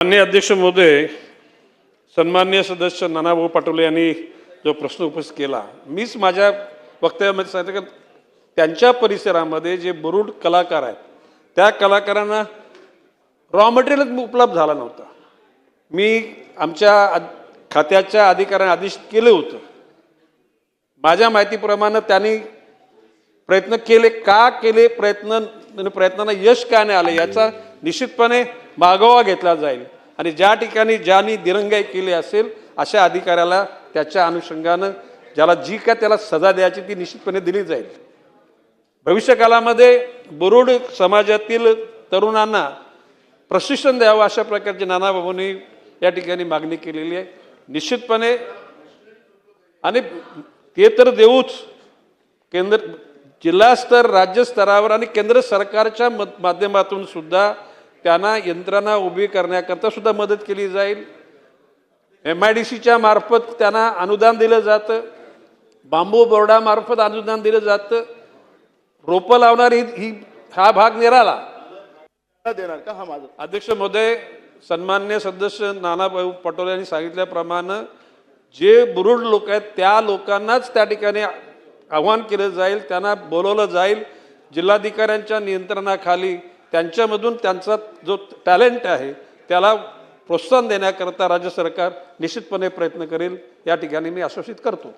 माननीय अध्यक्ष महोदय, सन्माननीय सदस्य नानाभाऊ पाटोले यांनी जो प्रश्न उपस्थित केला, मीच माझ्या वक्तव्यामध्ये सांगितलं की त्यांच्या परिसरामध्ये जे बुरुड कलाकार आहेत त्या कलाकारांना रॉ मटेरियल उपलब्ध झाला नव्हता। मी आमच्या खात्याच्या अधिकाऱ्यांना आदेश केले होते। माझ्या माहितीप्रमाणे त्यांनी प्रयत्न केले, का केले प्रयत्नांना यश का नाही आले याचा निश्चितपणे मागोवा घेतला जाईल आणि ज्या ठिकाणी ज्यांनी दिरंगाई केली असेल अशा अधिकाऱ्याला त्याच्या अनुषंगाने ज्याला जी काय त्याला सजा द्यायची ती निश्चितपणे दिली जाईल। भविष्यकालामध्ये बुरुड समाजातील तरुणांना प्रशिक्षण द्यावं अशा प्रकारची नानाभाऊंनी या ठिकाणी मागणी केलेली आहे निश्चितपणे, आणि ते तर देऊच, केंद्र जिल्हा स्तर राज्य स्तरावर आणि केंद्र सरकारच्या माध्यमातून सुद्धा त्यांना यंत्रणा उभी करण्याकरता सुद्धा मदत केली जाईल। MIDCच्या मार्फत त्यांना अनुदान दिलं जातं, बांबू बोर्डामार्फत अनुदान दिलं जातं, रोपं लावणारी हा भाग निराला देणार का? हा माझा अध्यक्ष महोदय, सन्माननीय सदस्य नानाभाऊ पाटोले यांनी सांगितल्याप्रमाणे जे बुरुड लोक आहेत त्या लोकांनाच त्या ठिकाणी आव्हान केलं जाईल, त्यांना बोलवलं जाईल, जिल्हाधिकाऱ्यांच्या नियंत्रणाखाली त्यांच्यामधून त्यांचा जो टॅलेंट आहे त्याला प्रोत्साहन देण्याकरता राज्य सरकार निश्चितपणे प्रयत्न करेल, या ठिकाणी मी आश्वासित करतो।